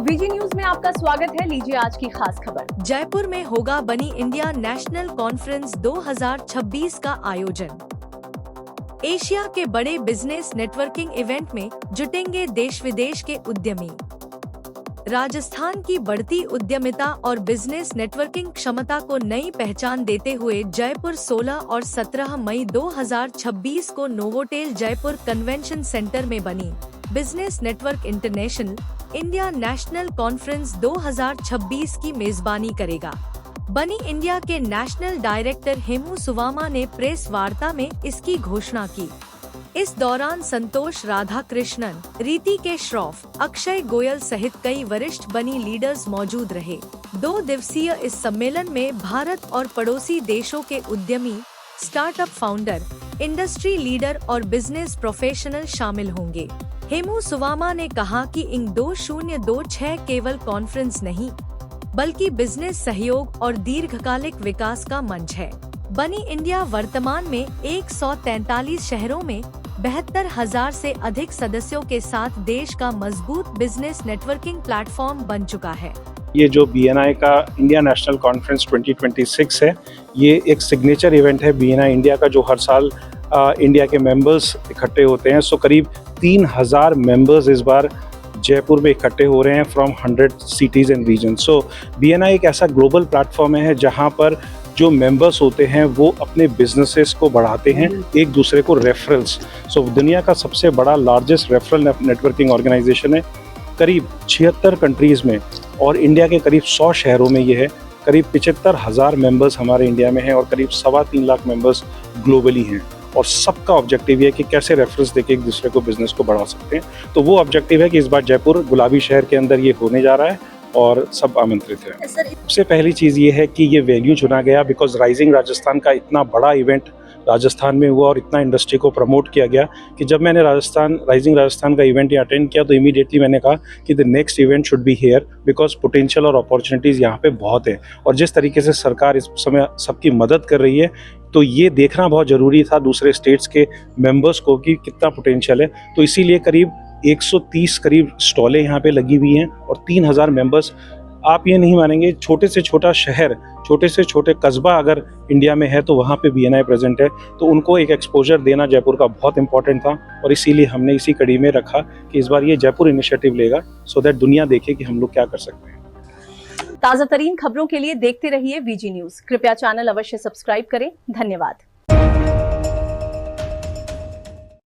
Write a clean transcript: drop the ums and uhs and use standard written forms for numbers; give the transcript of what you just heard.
V G news में आपका स्वागत है। लीजिए आज की खास खबर। जयपुर में होगा बनी इंडिया नेशनल कॉन्फ्रेंस 2026 का आयोजन। एशिया के बड़े बिजनेस नेटवर्किंग इवेंट में जुटेंगे देश विदेश के उद्यमी। राजस्थान की बढ़ती उद्यमिता और बिजनेस नेटवर्किंग क्षमता को नई पहचान देते हुए जयपुर 16 और 17 मई 2026 को नोवोटेल जयपुर कन्वेंशन सेंटर में बनी business network international India national conference 2026 की मेजबानी करेगा। बनी इंडिया के नेशनल डायरेक्टर हेमू सुवामा ने प्रेस वार्ता में इसकी घोषणा की। इस दौरान संतोष राधाकृष्णन, रीति के श्रॉफ, अक्षय गोयल सहित कई वरिष्ठ बनी लीडर्स मौजूद रहे। 2 दिवसीय इस सम्मेलन में भारत और पड़ोसी देशों के उद्यमी, स्टार्टअप फाउंडर, इंडस्ट्री लीडर और बिजनेस प्रोफेशनल शामिल होंगे। हेमू सुवामा ने कहा कि इंग 2026 केवल कॉन्फ्रेंस नहीं बल्कि बिजनेस सहयोग और दीर्घकालिक विकास का मंच है। बनी इंडिया वर्तमान में 143 शहरों में 72,000 से अधिक सदस्यों के साथ देश का मजबूत बिजनेस नेटवर्किंग प्लेटफॉर्म बन चुका है। ये जो BNI का इंडिया नेशनल कॉन्फ्रेंस 2026 है, ये एक सिग्नेचर इवेंट है BNI इंडिया का, जो हर साल इंडिया के मेंबर्स इकट्ठे होते हैं। सो करीब 3,000 मेंबर्स इस बार जयपुर में इकट्ठे हो रहे हैं from 100 cities and region. So BNI एक ऐसा ग्लोबल प्लेटफॉर्म है जहाँ पर जो मेंबर्स होते हैं वो अपने बिजनेसेस को बढ़ाते हैं, एक दूसरे को रेफरल्स। सो दुनिया का सबसे बड़ा लार्जेस्ट रेफरल नेटवर्किंग ऑर्गेनाइजेशन है, करीब 76 कंट्रीज़ में, और इंडिया के करीब 100 शहरों में ये है। करीब 75,000 मेंबर्स हमारे इंडिया में हैं और करीब 3.25 लाख मेंबर्स ग्लोबली हैं। और सबका ऑब्जेक्टिव ये है कि कैसे रेफरेंस देके एक दूसरे को बिजनेस को बढ़ा सकते हैं। तो वो ऑब्जेक्टिव है कि इस बार जयपुर गुलाबी शहर के अंदर ये होने जा रहा है और सब आमंत्रित है। सबसे पहली चीज़ ये है कि ये वेन्यू चुना गया बिकॉज राइजिंग राजस्थान का इतना बड़ा इवेंट राजस्थान में हुआ और इतना इंडस्ट्री को प्रमोट किया गया कि जब मैंने राइजिंग राजस्थान का इवेंट यहाँ अटेंड किया तो इमीडिएटली मैंने कहा कि the next event should be here because potential और अपॉर्चुनिटीज़ यहाँ पे बहुत है। और जिस तरीके से सरकार इस समय सबकी मदद कर रही है, तो ये देखना बहुत ज़रूरी था दूसरे स्टेट्स के मेंबर्स को कि कितना पोटेंशियल है। तो इसीलिए करीब 130 करीब स्टॉलें यहाँ पे लगी हुई हैं और 3,000 मेंबर्स। आप ये नहीं मानेंगे, छोटे से छोटा शहर, छोटे से छोटे कस्बा अगर इंडिया में है तो वहाँ पे BNI प्रेजेंट है। तो उनको एक एक्सपोजर देना जयपुर का बहुत इंपॉर्टेंट था और इसीलिए हमने इसी कड़ी में रखा कि इस बार ये जयपुर इनिशिएटिव लेगा सो दैट दुनिया देखे कि हम लोग क्या कर सकते हैं। ताज़ा तरीन खबरों के लिए देखते रहिए वीजी न्यूज। कृपया चैनल अवश्य सब्सक्राइब करें। धन्यवाद।